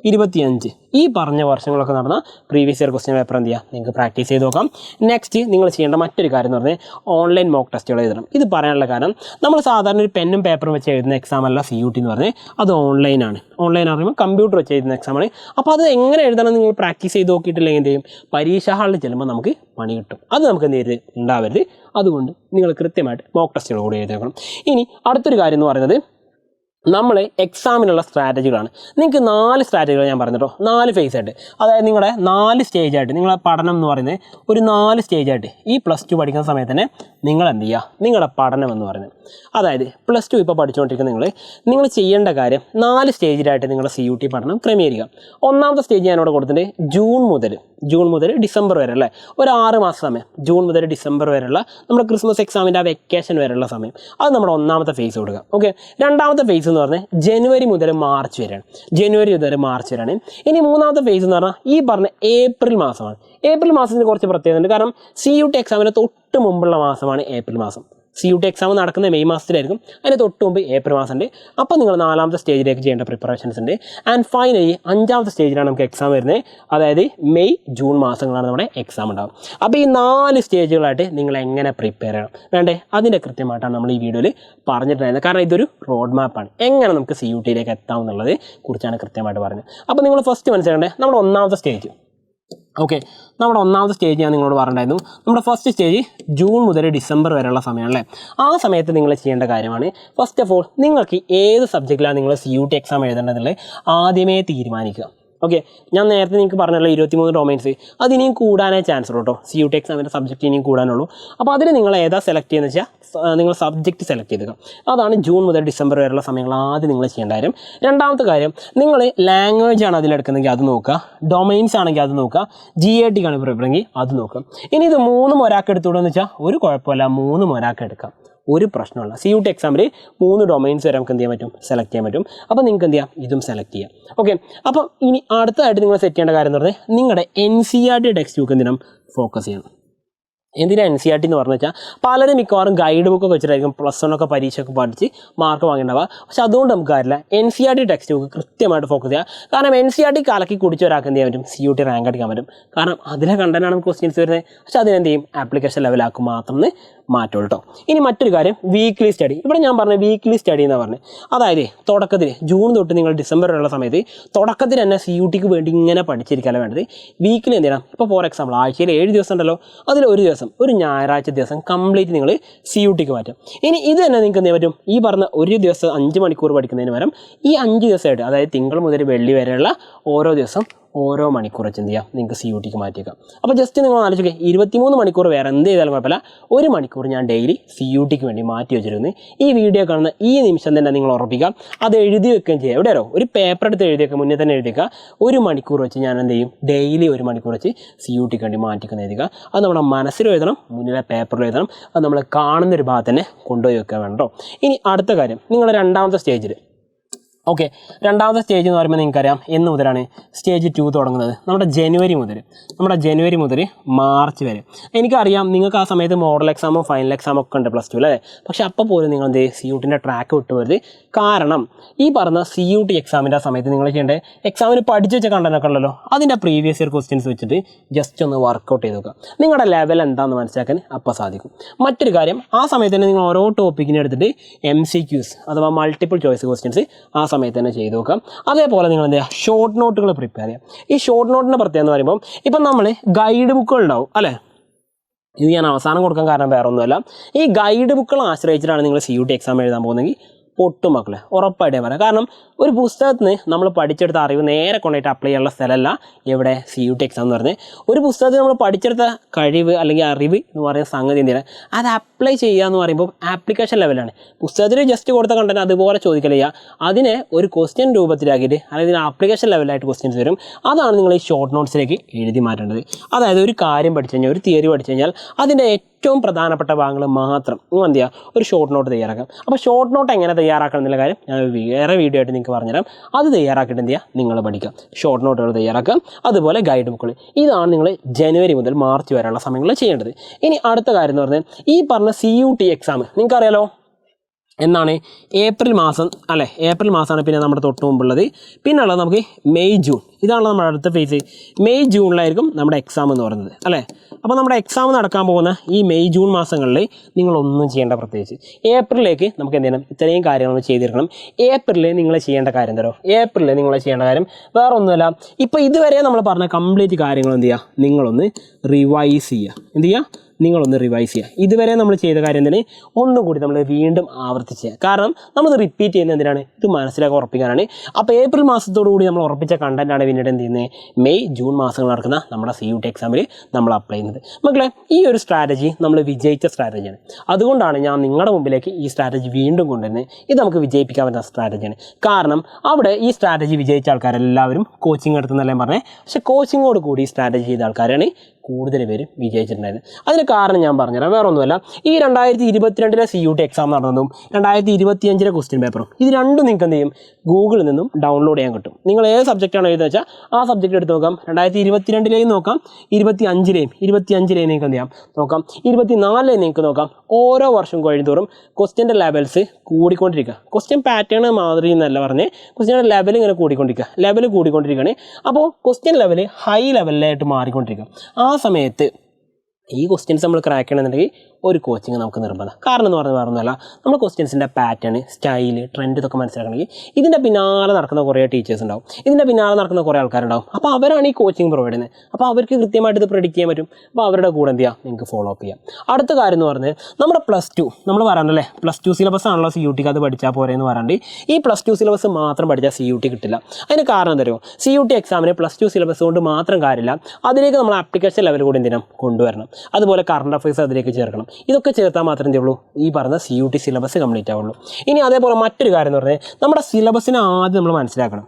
25 ഈ പറഞ്ഞ വർഷങ്ങളൊക്കെ നടന്ന പ്രീവിയസ് ഇയർ ക്വസ്റ്റ്യൻ പേപ്പർ എന്ത് ചെയ്യുക, നിങ്ങൾക്ക് പ്രാക്ടീസ് ചെയ്ത് നോക്കാം. നെക്സ്റ്റ് നിങ്ങൾ ചെയ്യേണ്ട മറ്റൊരു കാര്യം എന്ന് പറഞ്ഞാൽ ഓൺലൈൻ മോക്ക് ടെസ്റ്റുകൾ എഴുതണം. ഇത് പറയാനുള്ള കാരണം, നമ്മൾ സാധാരണ ഒരു പെന്നും പേപ്പറും വെച്ച് എഴുതുന്ന എക്സാം അല്ല CUT എന്ന് പറഞ്ഞാൽ, അത് ഓൺലൈനാണ്. ഓൺലൈൻ പറയുമ്പോൾ കമ്പ്യൂട്ടർ വെച്ച് എഴുതുന്ന എക്സാമാണ്. അപ്പോൾ അത് എങ്ങനെ എഴുതണം നിങ്ങൾ പ്രാക്ടീസ് ചെയ്ത് നോക്കിയിട്ടില്ലെങ്കിൽ എന്ത് ചെയ്യും, പരീക്ഷാ ഹാളിൽ ചെല്ലുമ്പോൾ നമുക്ക് പണി കിട്ടും. അത് നമുക്ക് എന്ത് ചെയ്ത് ഉണ്ടാവരുത്. അതുകൊണ്ട് നിങ്ങൾ കൃത്യമായിട്ട് മോക്ക് ടെസ്റ്റുകൾ കൂടി എഴുതി നോക്കണം. ഇനി അടുത്തൊരു കാര്യം എന്ന് പറയുന്നത്, നമ്മൾ എക്സാമിനുള്ള സ്ട്രാറ്റജികളാണ്. നിങ്ങൾക്ക് 4 സ്ട്രാറ്റജികൾ ഞാൻ പറഞ്ഞിട്ടോ, 4 ഫേസ് ആയിട്ട്, അതായത് നിങ്ങളുടെ 4 സ്റ്റേജായിട്ട് നിങ്ങളെ പഠനം എന്ന് പറയുന്നത് ഒരു 4 സ്റ്റേജായിട്ട് ഈ +2 പഠിക്കുന്ന സമയത്ത് തന്നെ നിങ്ങൾ എന്ത് ചെയ്യുക, നിങ്ങളുടെ പഠനം എന്ന് പറയുന്നത്, അതായത് +2 ഇപ്പോൾ പഠിച്ചുകൊണ്ടിരിക്കുന്ന നിങ്ങൾ ചെയ്യേണ്ട കാര്യം 4 സ്റ്റേജിലായിട്ട് നിങ്ങളുടെ CUT പഠനം ക്രമീകരിക്കുക. ഒന്നാമത്തെ സ്റ്റേജ് ഞാനിവിടെ കൊടുത്തിട്ടുണ്ട്, ജൂൺ മുതൽ ഡിസംബർ വരെ അല്ലേ, ഒരു 6 മാസം സമയം, ജൂൺ മുതൽ ഡിസംബർ വരെയുള്ള നമ്മുടെ ക്രിസ്മസ് എക്സാമിൻ്റെ ആ വെക്കേഷൻ വരെയുള്ള സമയം, അത് നമ്മുടെ ഒന്നാമത്തെ ഫേസ് കൊടുക്കുക. ഓക്കെ. രണ്ടാമത്തെ ഫേസ് എന്ന് പറഞ്ഞാൽ ജനുവരി മുതൽ മാർച്ച് വരെയാണ്. ഇനി മൂന്നാമത്തെ ഫേസ് എന്ന് പറഞ്ഞാൽ ഈ പറഞ്ഞ ഏപ്രിൽ മാസമാണ്. ഏപ്രിൽ മാസത്തിന് കുറച്ച് പ്രത്യേകത ഉണ്ട്. കാരണം CUT എക്സാമിന് തൊട്ട് മുമ്പുള്ള മാസമാണ് ഏപ്രിൽ മാസം. CUT എക്സാം നടക്കുന്നത് മെയ് മാസത്തിലായിരിക്കും. അതിന് തൊട്ട് മുമ്പ് ഏപ്രിൽ മാസം ഉണ്ട്. അപ്പോൾ നിങ്ങൾ 4ാമത്തെ സ്റ്റേജിലേക്ക് ചെയ്യേണ്ട പ്രിപ്പറേഷൻസ് ഉണ്ട്. ആൻഡ് ഫൈനലി 5ാമത്തെ സ്റ്റേജിലാണ് നമുക്ക് എക്സാം വരുന്നത്. അതായത് മെയ് ജൂൺ മാസങ്ങളാണ് നമ്മുടെ എക്സാം ഉണ്ടാകും. അപ്പോൾ ഈ 4 സ്റ്റേജുകളായിട്ട് നിങ്ങൾ എങ്ങനെ പ്രിപ്പയർ ചെയ്യണം വേണ്ടേ, അതിൻ്റെ കൃത്യമായിട്ടാണ് നമ്മൾ ഈ വീഡിയോയിൽ പറഞ്ഞിട്ടുണ്ടായിരുന്നത്. കാരണം ഇതൊരു റോഡ് മാപ്പാണ്, എങ്ങനെ നമുക്ക് CUTയിലേക്ക് എത്താം എന്നുള്ളത് കുറിച്ചാണ് കൃത്യമായിട്ട് പറഞ്ഞത്. അപ്പോൾ നിങ്ങൾ ഫസ്റ്റ് മനസ്സിലാക്കേണ്ടത് നമ്മുടെ ഒന്നാമത്തെ സ്റ്റേജ്. ഓക്കെ, നമ്മുടെ ഒന്നാമത്തെ സ്റ്റേജ് ഞാൻ നിങ്ങളോട് പറഞ്ഞിട്ടുണ്ടായിരുന്നു. നമ്മുടെ ഫസ്റ്റ് സ്റ്റേജ് ജൂൺ മുതൽ ഡിസംബർ വരെയുള്ള സമയമാണല്ലേ. ആ സമയത്ത് നിങ്ങൾ ചെയ്യേണ്ട കാര്യമാണ്, ഫസ്റ്റ് ഓഫ് ഓൾ നിങ്ങൾക്ക് ഏത് സബ്ജക്റ്റിലാണ് നിങ്ങൾ CUT എക്സാം എഴുതേണ്ടതെന്നുള്ളത് ആദ്യമേ തീരുമാനിക്കുക. ഓക്കെ, ഞാൻ നേരത്തെ നിങ്ങൾക്ക് പറഞ്ഞല്ലോ 23 ഡൊമൈൻസ്, അതിനിയും കൂടാനേ ചാൻസ് ഉള്ളൂ കേട്ടോ. CUT എക്സാമിൻ്റെ സബ്ജക്റ്റ് ഇനിയും കൂടാനുള്ളൂ. അപ്പോൾ അതിന് നിങ്ങൾ ഏതാ സെലക്ട് ചെയ്യുന്നത് വെച്ചാൽ നിങ്ങൾ സബ്ജക്റ്റ് സെലക്ട് ചെയ്തുക. അതാണ് ജൂൺ മുതൽ ഡിസംബർ വരെയുള്ള സമയങ്ങൾ ആദ്യം നിങ്ങൾ ചെയ്യേണ്ട കാര്യം. രണ്ടാമത്തെ കാര്യം, നിങ്ങൾ ലാംഗ്വേജ് ആണ് അതിലെടുക്കുന്നതെങ്കിൽ അത് നോക്കുക, ഡൊമൈൻസ് ആണെങ്കിൽ അത് നോക്കുക, GAT ആണ് പ്രിപ്പറെങ്കിൽ അത് നോക്കുക. ഇനി ഇത് 3 ഒരാൾക്ക് എടുത്തുകൂടെന്ന് വെച്ചാൽ ഒരു കുഴപ്പമില്ല, 3 ഒരാൾക്ക് എടുക്കാം, ഒരു പ്രശ്നമുള്ള. CUT എക്സാമിൽ 3 ഡൊമൈൻസ് വരെ നമുക്ക് എന്ത് ചെയ്യാൻ പറ്റും, സെലക്ട് ചെയ്യാൻ പറ്റും. അപ്പോൾ നിങ്ങൾക്ക് എന്ത് ചെയ്യാം, ഇതും സെലക്ട് ചെയ്യാം. ഓക്കെ, അപ്പോൾ ഇനി അടുത്തതായിട്ട് നിങ്ങൾ സെറ്റ് ചെയ്യേണ്ട കാര്യം എന്ന് പറഞ്ഞാൽ നിങ്ങളുടെ NCERT ടെക്സ്റ്റ് ബുക്ക് എന്തിനും ഫോക്കസ് ചെയ്യണം. എന്തിനാ NCERT എന്ന് പറഞ്ഞു വെച്ചാൽ പലരും മിക്കവാറും ഗൈഡ് ബുക്കൊക്കെ വെച്ചിട്ടായിരിക്കും +1 ഒക്കെ പരീക്ഷയൊക്കെ പഠിച്ച് മാർക്ക് വാങ്ങിയിട്ടുണ്ടാവുക. പക്ഷെ അതുകൊണ്ട് നമുക്ക് കാര്യമില്ല, NCERT ടെക്സ്റ്റ് ബുക്ക് കൃത്യമായിട്ട് ഫോക്കസ് ചെയ്യുക. കാരണം NCERT കലക്കി കുടിച്ച ഒരാൾക്ക് എന്ത് ചെയ്യാൻ പറ്റും, CUT റാങ്ക് അടിക്കാൻ പറ്റും. കാരണം അതിലെ കണ്ടന്റാണ് ക്വസ്റ്റ്യൻസ് വരുന്നത്. പക്ഷെ അതിനെന്ത് ചെയ്യും, ആപ്ലിക്കേഷൻ ലെവലാക്കും മാത്രം മാറ്റുള്ളൂ കേട്ടോ. ഇനി മറ്റൊരു കാര്യം, വീക്ക്ലി സ്റ്റഡി. ഇവിടെ ഞാൻ പറഞ്ഞ വീക്ക്ലി സ്റ്റഡി എന്ന് പറഞ്ഞത്, അതായത് തുടക്കത്തിൽ ജൂൺ തൊട്ട് നിങ്ങൾ ഡിസംബർ വരെയുള്ള സമയത്ത് തുടക്കത്തിൽ തന്നെ CUTക്ക് വേണ്ടി ഇങ്ങനെ പഠിച്ചിരിക്കാനല്ല വേണ്ടത്. വീക്കിലി എന്ത് ചെയ്യണം, ഇപ്പോൾ ഫോർ എക്സാമ്പിൾ ആഴ്ചയിൽ 7 ദിവസം ഉണ്ടല്ലോ, അതിൽ ഒരു ദിവസം, ഒരു ഞായറാഴ്ച ദിവസം കംപ്ലീറ്റ് നിങ്ങൾ CUTക്ക് മാറ്റും. ഇനി ഇത് തന്നെ നിങ്ങൾക്ക് എന്ത് ചെയ്യാൻ പറ്റും, ഈ പറഞ്ഞ ഒരു ദിവസം 5 മണിക്കൂർ പഠിക്കുന്നതിന് പകരം ഈ 5 ദിവസമായിട്ട്, അതായത് തിങ്കൾ മുതൽ വെള്ളി വരെയുള്ള ഓരോ ദിവസം ഓരോ മണിക്കൂർ വെച്ച് എന്ത് ചെയ്യാം നിങ്ങൾക്ക് CUT-ക്ക് മാറ്റിയേക്കാം. അപ്പോൾ ജസ്റ്റ് നിങ്ങൾ ആലോചിക്കുക 23 മണിക്കൂർ വേറെ എന്ത് ചെയ്താലും കുഴപ്പമില്ല, 1 മണിക്കൂർ ഞാൻ ഡെയിലി CUT-ക്ക് വേണ്ടി മാറ്റി വെച്ചിരുന്നു. ഈ വീഡിയോ കാണുന്ന ഈ നിമിഷം തന്നെ നിങ്ങൾ ഉറപ്പിക്കാം, അത് എഴുതി വെക്കുകയും ചെയ്യുക. എവിടെയോ ഒരു പേപ്പർ എടുത്ത് എഴുതിയേക്കുക, മുന്നേ തന്നെ എഴുതിയേക്കുക 1 മണിക്കൂർ വെച്ച് ഞാൻ എന്ത് ചെയ്യും ഡെയിലി 1 മണിക്കൂർ വെച്ച് CUT-ക്ക് വേണ്ടി മാറ്റിക്കുന്ന എഴുതുക. അത് നമ്മുടെ മനസ്സിൽ എഴുതണം, മുന്നിലെ പേപ്പറിൽ എഴുതണം, അത് നമ്മൾ കാണുന്നൊരു ഭാഗത്ത് തന്നെ കൊണ്ടുപോയി വെക്കുക വേണ്ടോ. ഇനി അടുത്ത കാര്യം, നിങ്ങളുടെ രണ്ടാമത്തെ സ്റ്റേജിൽ ഓക്കെ, രണ്ടാമത്തെ സ്റ്റേജ് എന്ന് പറയുമ്പോൾ നിങ്ങൾക്കറിയാം എന്ന് മുതലാണ് സ്റ്റേജ് 2 തുടങ്ങുന്നത്. നമ്മുടെ ജനുവരി മുതൽ മാർച്ച് വരെ. എനിക്കറിയാം നിങ്ങൾക്ക് ആ സമയത്ത് മോഡൽ എക്സാമോ ഫൈനൽ എക്സാമോ ഒക്കെ ഉണ്ട് പ്ലസ് 2 അല്ലേ. പക്ഷേ അപ്പോൾ പോലും നിങ്ങൾ എന്ത് CUT-ൻ്റെ ട്രാക്ക് വിട്ടുപോരുത്. കാരണം ഈ പറഞ്ഞ CUT എക്സാമിൻ്റെ ആ സമയത്ത് നിങ്ങൾ ചെയ്യേണ്ടത് എക്സാമിന് പഠിച്ചു വെച്ച കണ്ടനൊക്കെ ഉണ്ടല്ലോ, അതിൻ്റെ പ്രീവിയസ് ഇയർ ക്വസ്റ്റ്യൻസ് വെച്ചിട്ട് ജസ്റ്റ് ഒന്ന് വർക്കൗട്ട് ചെയ്ത് നോക്കുക. നിങ്ങളുടെ ലെവൽ എന്താണെന്ന് മനസ്സിലാക്കാൻ അപ്പോൾ സാധിക്കും. മറ്റൊരു കാര്യം, ആ സമയത്ത് തന്നെ നിങ്ങൾ ഓരോ ടോപ്പിക്കിനെ എടുത്തിട്ട് MCQs അഥവാ മൾട്ടിപ്പിൾ ചോയ്സ് ക്വസ്റ്റ്യൻസ് ആ സമയത്ത് തന്നെ ചെയ്ത് നോക്കാം. അതേപോലെ നിങ്ങൾ എന്ത് ചെയ്യുക, ഷോർട്ട് നോട്ടുകൾ പ്രിപ്പയർ ചെയ്യാം. ഈ ഷോർട്ട് നോട്ടിൻ്റെ പ്രത്യേകത എന്ന് പറയുമ്പോൾ ഇപ്പം നമ്മൾ ഗൈഡ് ബുക്കുകൾ ഉണ്ടാവും അല്ലേ. ഇത് ഞാൻ അവസാനം കൊടുക്കാൻ കാരണം വേറെ ഒന്നുമല്ല, ഈ ഗൈഡ് ബുക്കുകൾ ആശ്രയിച്ചിട്ടാണ് നിങ്ങൾ CUT എക്സാം എഴുതാൻ പോകുന്നതെങ്കിൽ പൊട്ടും മക്കളെ, ഉറപ്പായിട്ടും പറയാം. കാരണം ഒരു പുസ്തകത്തിന് നമ്മൾ പഠിച്ചെടുത്ത അറിവ് നേരെ കൊണ്ടുപോയിട്ട് അപ്ലൈ ചെയ്യാനുള്ള സ്ഥലമല്ല എവിടെ CUT എക്സാം എന്ന് പറഞ്ഞാൽ. ഒരു പുസ്തകത്തിൽ നമ്മൾ പഠിച്ചെടുത്ത കഴിവ് അല്ലെങ്കിൽ അറിവ് എന്ന് പറയുന്ന സംഗതി എന്തിനാണ്, അത് അപ്ലൈ ചെയ്യുക എന്ന് പറയുമ്പോൾ ആപ്ലിക്കേഷൻ ലെവലാണ്. പുസ്തകത്തിൽ ജസ്റ്റ് കൊടുത്ത കണ്ടന്റ് അതുപോലെ ചോദിക്കൽ ചെയ്യുക, അതിനെ ഒരു ക്വസ്റ്റ്യൻ രൂപത്തിലാക്കിയിട്ട് അല്ലെങ്കിൽ ആപ്ലിക്കേഷൻ ലെവലായിട്ട് ക്വസ്റ്റ്യൻസ് വരും. അതാണ് നിങ്ങൾ ഈ ഷോർട്ട് നോട്ട്സിലേക്ക് എഴുതി മാറ്റേണ്ടത്. അതായത് ഒരു കാര്യം പഠിച്ചു കഴിഞ്ഞാൽ, ഒരു തിയറി പഠിച്ചു കഴിഞ്ഞാൽ അതിൻ്റെ ഏറ്റവും പ്രധാനപ്പെട്ട ഭാഗങ്ങൾ മാത്രം നിങ്ങൾ എന്ത് ചെയ്യുക, ഒരു ഷോർട്ട് നോട്ട് തയ്യാറാക്കാം. അപ്പോൾ ഷോർട്ട് നോട്ട് എങ്ങനെ തയ്യാറാക്കണം എന്നുള്ള കാര്യം ഞാൻ വേറെ വീഡിയോ ആയിട്ട് നിങ്ങൾക്ക് പറഞ്ഞുതരാം. അത് തയ്യാറാക്കിയിട്ട് എന്ത് ചെയ്യുക, നിങ്ങൾ പഠിക്കാം. ഷോർട്ട് നോട്ടുകൾ തയ്യാറാക്കാം, അതുപോലെ ഗൈഡ് ബുക്കുകൾ. ഇതാണ് നിങ്ങൾ ജനുവരി മുതൽ മാർച്ച് വരെയുള്ള സമയങ്ങളിൽ ചെയ്യേണ്ടത്. ഇനി അടുത്ത കാര്യം എന്ന് പറഞ്ഞാൽ ഈ പറഞ്ഞ CUT എക്സാം നിങ്ങൾക്കറിയാലോ എന്നാണ്, ഏപ്രിൽ മാസം അല്ലേ. ഏപ്രിൽ മാസമാണ് പിന്നെ നമ്മുടെ തൊട്ട് മുമ്പുള്ളത്. പിന്നെ ഉള്ളത് നമുക്ക് മെയ് ജൂൺ, ഇതാണ് നമ്മുടെ അടുത്ത ഫേസ്. മെയ് ജൂണിലായിരിക്കും നമ്മുടെ എക്സാം എന്ന് പറയുന്നത് അല്ലേ. അപ്പോൾ നമ്മുടെ എക്സാം നടക്കാൻ പോകുന്ന ഈ മെയ് ജൂൺ മാസങ്ങളിൽ നിങ്ങളൊന്നും ചെയ്യേണ്ട, പ്രത്യേകിച്ച് ഏപ്രിലേക്ക് നമുക്ക് എന്ത് ചെയ്യണം, ഇത്രയും കാര്യങ്ങൾ ചെയ്തിരിക്കണം. ഏപ്രിലിൽ നിങ്ങൾ ചെയ്യേണ്ട കാര്യം തരോ, ഏപ്രിലിൽ നിങ്ങൾ ചെയ്യേണ്ട കാര്യം വേറെ ഒന്നുമല്ല, ഇപ്പോൾ ഇതുവരെ നമ്മൾ പറഞ്ഞ കംപ്ലീറ്റ് കാര്യങ്ങൾ എന്ത് ചെയ്യുക, നിങ്ങളൊന്ന് റിവൈസ് ചെയ്യുക. എന്ത് ചെയ്യുക, നിങ്ങളൊന്ന് റിവൈസ് ചെയ്യുക. ഇതുവരെ നമ്മൾ ചെയ്ത കാര്യം തന്നെ ഒന്നും കൂടി നമ്മൾ വീണ്ടും ആവർത്തിച്ച് ചെയ്യുക. കാരണം നമ്മൾ റിപ്പീറ്റ് ചെയ്യുന്നത് എന്തിനാണ്, ഇത് മനസ്സിലാക്കി ഉറപ്പിക്കാനാണ്. അപ്പോൾ ഏപ്രിൽ മാസത്തോടു കൂടി നമ്മൾ ഉറപ്പിച്ച കണ്ടൻറ്റാണ് പിന്നീട് എന്ത് ചെയ്യുന്നത്, മെയ് ജൂൺ മാസങ്ങൾ നടക്കുന്ന നമ്മുടെ CUT എക്സാമിൽ നമ്മൾ അപ്ലൈ ചെയ്യുന്നത്. മക്കളെ, ഈ ഒരു സ്ട്രാറ്റജി നമ്മൾ വിജയിച്ച സ്ട്രാറ്റജിയാണ്. അതുകൊണ്ടാണ് ഞാൻ നിങ്ങളുടെ മുമ്പിലേക്ക് ഈ സ്ട്രാറ്റജി വീണ്ടും കൊണ്ടുവരുന്നത്. ഇത് നമുക്ക് വിജയിപ്പിക്കാൻ പറ്റുന്ന സ്ട്രാറ്റജിയാണ്. കാരണം അവിടെ ഈ സ്ട്രാറ്റജി വിജയിച്ച ആൾക്കാരെല്ലാവരും കോച്ചിങ് എടുത്തെന്നല്ലേ പറഞ്ഞത്. പക്ഷേ കോച്ചിങ്ങോട് കൂടി സ്ട്രാറ്റജി ചെയ്ത ആൾക്കാരാണ് കൂടുതൽ പേര് വിജയിച്ചിട്ടുണ്ടായത്. അതിന് കാരണം ഞാൻ പറഞ്ഞുതരാം, വേറെ ഒന്നുമല്ല. ഈ 2022 CUT എക്സാം നടന്നതും 2025 ക്വസ്റ്റ്യൻ പേപ്പറും ഇത് രണ്ടും നിങ്ങൾക്ക് എന്ത് ചെയ്യും, ഗൂഗിളിൽ നിന്നും ഡൗൺലോഡ് ചെയ്യാൻ കിട്ടും. നിങ്ങൾ ഏത് സബ്ജക്റ്റാണ് എഴുതുക വെച്ചാൽ ആ സബ്ജക്റ്റ് എടുത്ത് നോക്കാം. 2022 നോക്കാം, 25 നിങ്ങൾക്ക് എന്ത് ചെയ്യാം നോക്കാം, 24 നിങ്ങൾക്ക് നോക്കാം. ഓരോ വർഷം കഴിയുന്തോറും ക്വസ്റ്റ്യൻ്റെ ലെവൽസ് കൂടിക്കൊണ്ടിരിക്കുക. ക്വസ്റ്റ്യൻ പാറ്റേൺ മാതിരി എന്നല്ല പറഞ്ഞ്, ക്വസ്റ്റ്യൻ്റെ ലെവൽ ഇങ്ങനെ കൂടിക്കൊണ്ടിരിക്കുകയാണ്. അപ്പോൾ ക്വസ്റ്റ്യൻ ലെവൽ ഹൈ ലെവലിലായിട്ട് മാറിക്കൊണ്ടിരിക്കുക. ആ സമയത്ത് ഈ ക്വസ്റ്റ്യൻസ് നമ്മൾ ക്രാക്ക് ചെയ്യണമെന്നുണ്ടെങ്കിൽ ഒരു കോച്ചിങ് നമുക്ക് നിർബന്ധം. കാരണം എന്ന് പറഞ്ഞാൽ വേറൊന്നുമല്ല, നമ്മൾ ക്വസ്റ്റ്യൻസിൻ്റെ പാറ്റേൺ, സ്റ്റൈല്, ട്രെൻഡ് ഇതൊക്കെ മനസ്സിലാക്കണമെങ്കിൽ ഇതിൻ്റെ പിന്നാലെ നടക്കുന്ന കുറേ ടീച്ചേഴ്സ് ഉണ്ടാവും, ഇതിൻ്റെ പിന്നാലെ നടക്കുന്ന കുറേ ആൾക്കാരുണ്ടാവും. അപ്പോൾ അവരാണ് ഈ കോച്ചിങ് പ്രൊവൈഡ് ചെയ്യുന്നത്. അപ്പോൾ അവർക്ക് കൃത്യമായിട്ട് ഇത് പ്രെഡിക്റ്റ് ചെയ്യാൻ പറ്റും. അപ്പോൾ അവരുടെ കൂടെ എന്ത് ചെയ്യുക, നിങ്ങൾക്ക് ഫോളോ അപ്പ് ചെയ്യാം. അടുത്ത കാര്യം എന്ന് പറഞ്ഞാൽ നമ്മുടെ +2 നമ്മൾ പറയാനല്ലേ, +2 സിലബസ് ആണല്ലോ CUT-ക്ക്, അത് പഠിച്ചാൽ പോരെ എന്ന് പറയാണ്ട് ഈ +2 സിലബസ് മാത്രം പഠിച്ചാൽ CUT കിട്ടില്ല. അതിന് കാരണം എന്താ അറിയുമോ, CUT എക്സാമിന് +2 സിലബസ് കൊണ്ട് മാത്രം കാര്യമില്ല, അതിലേക്ക് നമ്മൾ ആപ്ലിക്കേഷൻ ലെവൽ കൂടി എന്തിനും കൊണ്ടുവരണം. അതുപോലെ കറണ്ട് അഫയേഴ്സ് അതിലേക്ക് ചേർക്കണം. ഇതൊക്കെ ചേർത്താൽ മാത്രമേ എന്ത് ചെയ്യുള്ളൂ, ഈ പറഞ്ഞ CUT സിലബസ് കംപ്ലീറ്റ് ആവുള്ളൂ. ഇനി അതേപോലെ മറ്റൊരു കാര്യം എന്ന് പറഞ്ഞാൽ നമ്മുടെ സിലബസിനെ ആദ്യം നമ്മൾ മനസ്സിലാക്കണം.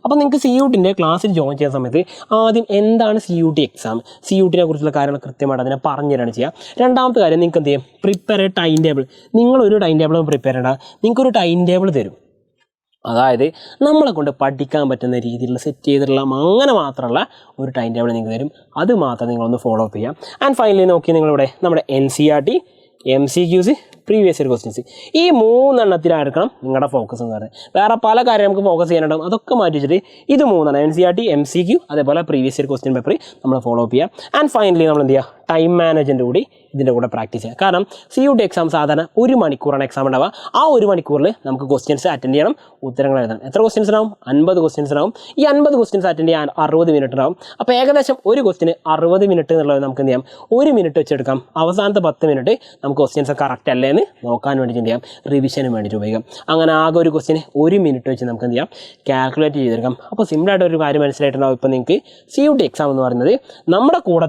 അപ്പോൾ നിങ്ങൾക്ക് CUT-ൻ്റെ ക്ലാസ്സിൽ ജോയിൻ ചെയ്യുന്ന സമയത്ത് ആദ്യം എന്താണ് CUT എക്സാം, CUT-നെ കുറിച്ചുള്ള കാര്യങ്ങൾ കൃത്യമായിട്ട് അതിനെ പറഞ്ഞു തരാണ് ചെയ്യുക. രണ്ടാമത്തെ കാര്യം, നിങ്ങൾക്ക് എന്ത് ചെയ്യും, പ്രിപ്പയർ എ ടൈം ടേബിൾ. നിങ്ങളൊരു ടൈം ടേബിൾ പ്രിപ്പയർ ചെയ്യണ്ട, നിങ്ങൾക്കൊരു ടൈം ടേബിൾ തരും. അതായത് നമ്മളെ കൊണ്ട് പഠിക്കാൻ പറ്റുന്ന രീതിയിലുള്ള സെറ്റ് ചെയ്തിട്ടുള്ള അങ്ങനെ മാത്രമുള്ള ഒരു ടൈം ടേബിൾ നിങ്ങൾക്ക് തരും. അത് മാത്രം നിങ്ങളൊന്ന് ഫോളോ അപ്പ് ചെയ്യാം. ആൻഡ് ഫൈനലി നോക്കി നിങ്ങളിവിടെ നമ്മുടെ NCERT, MCQs, previous year questions, ഈ 3 എണ്ണത്തിലായിരിക്കണം നിങ്ങളുടെ ഫോക്കസ് എന്ന് പറയുന്നത്. വേറെ പല കാര്യം നമുക്ക് ഫോക്കസ് ചെയ്യാനുണ്ടാകും, അതൊക്കെ മാറ്റി വെച്ചിട്ട് ഇത് 3 NCERT, MCQ, അതേപോലെ പ്രീവിയസ് ഇയർ ക്വസ്റ്റ്യൻ പേപ്പർ നമ്മൾ ഫോളോ അപ്പ് ചെയ്യാം. ആൻഡ് ഫൈനലി നമ്മൾ എന്ത് ചെയ്യുക, ടൈം മാനേജ്മെൻറ്റ് കൂടി ഇതിൻ്റെ കൂടെ പ്രാക്ടീസ് ചെയ്യുക. കാരണം CUT എക്സാം സാധാരണ 1 മണിക്കൂറാണ് എക്സാം ഉണ്ടാവുക. ആ 1 മണിക്കൂറിൽ നമുക്ക് ക്വസ്റ്റ്യൻസ് അറ്റൻഡ് ചെയ്യണം, ഉത്തരങ്ങൾ എഴുതണം. എത്ര ക്വസ്റ്റ്യൻസ് ഉണ്ടാവും, 50 ക്വസ്റ്റ്യൻസ് ഉണ്ടാവും. ഈ 50 ക്വസ്റ്റ്യൻസ് അറ്റൻഡ് ചെയ്യാൻ 60 മിനിറ്റ് ഉണ്ടാവും. അപ്പോൾ ഏകദേശം ഒരു ക്വസ്റ്റിന് 60 മിനിറ്റ് എന്നുള്ളത് നമുക്ക് എന്ത് ചെയ്യാം, 1 മിനിറ്റ് വെച്ചെടുക്കാം. അവസാനത്തെ 10 മിനിറ്റ് നമുക്ക് ക്വസ്റ്റ്യൻസ് കറക്റ്റ് അല്ലേ എന്ന് നോക്കാൻ വേണ്ടിയിട്ട് എന്ത് ചെയ്യാം, റിവിഷന് വേണ്ടിയിട്ട് ഉപയോഗിക്കാം. അങ്ങനെ ആകെ ഒരു ക്വസ്റ്റിന് 1 മിനിറ്റ് വെച്ച് നമുക്ക് എന്ത് ചെയ്യാം, കാൽക്കുലേറ്റ് ചെയ്തെടുക്കാം. അപ്പോൾ സിമ്പിളായിട്ട് ഒരു കാര്യം മനസ്സിലായിട്ടുണ്ടാവും. ഇപ്പോൾ നിങ്ങൾക്ക് CUT എക്സാം എന്ന് പറയുന്നത് നമ്മുടെ കൂടെ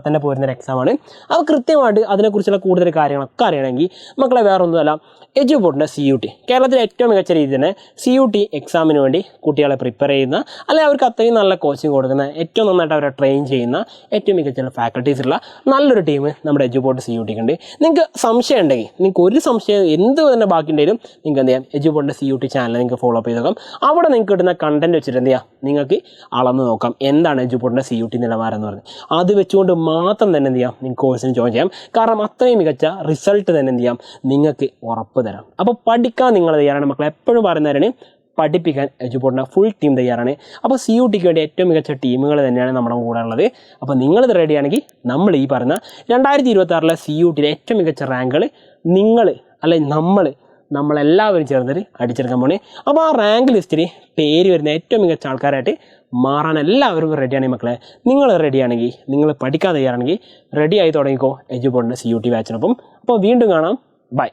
തന്നെ പോരുന്നൊരു എക്സാമാണ്. അപ്പോൾ കൃത്യമായിട്ട് അതിനെക്കുറിച്ചുള്ള കൂടുതൽ കാര്യങ്ങളൊക്കെ അറിയണമെങ്കിൽ മക്കളെ വേറെ ഒന്നുമല്ല, എജുപോർട്ടിൻ്റെ CUT, കേരളത്തിലെ ഏറ്റവും മികച്ച രീതിയിൽ തന്നെ CUT എക്സാമിന് വേണ്ടി കുട്ടികളെ പ്രിപ്പയർ ചെയ്യുന്ന, അല്ലെങ്കിൽ അവർക്ക് അത്രയും നല്ല കോച്ചിങ് കൊടുക്കുന്ന, ഏറ്റവും നന്നായിട്ട് അവരെ ട്രെയിൻ ചെയ്യുന്ന ഏറ്റവും മികച്ച ഫാക്കൽറ്റീസുള്ള നല്ലൊരു ടീം നമ്മുടെ എജുപോർട്ട് CUTക്ക് ഉണ്ട്. നിങ്ങൾക്ക് സംശയം ഉണ്ടെങ്കിൽ, നിങ്ങൾക്ക് ഒരു സംശയം എന്ത് തന്നെ ബാക്കിയുണ്ടെങ്കിലും നിങ്ങൾക്ക് എന്ത് ചെയ്യാം, എജുപോർട്ടിൻ്റെ CUT ചാനൽ നിങ്ങൾക്ക് ഫോളോ അപ്പ് ചെയ്ത് നോക്കാം. അവിടെ നിങ്ങൾക്ക് കിട്ടുന്ന കണ്ടന്റ് വെച്ചിട്ട് എന്ത് ചെയ്യാം, നിങ്ങൾക്ക് അളന്ന് നോക്കാം എന്താണ് എജുപോർട്ടിൻ്റെ CUT നിലവാരം എന്ന് പറഞ്ഞത്. അത് വെച്ചുകൊണ്ട് മാത്രം തന്നെ എന്ത് ചെയ്യാം, നിങ്ങൾക്ക് കോഴ്സിന് ജോയിൻ ചെയ്യാം. കാരണം അത്രയും മികച്ച റിസൾട്ട് തന്നെ എന്ത് ചെയ്യാം, നിങ്ങൾക്ക് ഉറപ്പ് തരാം. അപ്പോൾ പഠിക്കാൻ നിങ്ങൾ തയ്യാറാണ് മക്കളെ. എപ്പോഴും പറയുന്നവരാണ്, പഠിപ്പിക്കാൻ എജുപോർട്ടിൻ്റെ ഫുൾ ടീം തയ്യാറാണ്. അപ്പോൾ CUTക്ക് വേണ്ടി ഏറ്റവും മികച്ച ടീമുകൾ തന്നെയാണ് നമ്മുടെ കൂടെ ഉള്ളത്. അപ്പോൾ നിങ്ങളിത് റെഡിയാണെങ്കിൽ നമ്മൾ ഈ പറഞ്ഞ 2026 CUTയിലെ ഏറ്റവും മികച്ച റാങ്കുകൾ നമ്മളെല്ലാവരും ചേർന്നിട്ട് അടിച്ചെടുക്കാൻ പോണേ. അപ്പോൾ ആ റാങ്ക് ലിസ്റ്റിൽ പേര് വരുന്ന ഏറ്റവും മികച്ച ആൾക്കാരായിട്ട് മാറാൻ എല്ലാവരും റെഡിയാണ് മക്കളെ. നിങ്ങൾ റെഡിയാണെങ്കിൽ, നിങ്ങൾ പഠിക്കാൻ തയ്യാറാണെങ്കിൽ റെഡി ആയി തുടങ്ങിക്കോ എജുപോർട്ടിൻ്റെ CUT ബാച്ചിനൊപ്പം. അപ്പോൾ വീണ്ടും കാണാം. ബൈ.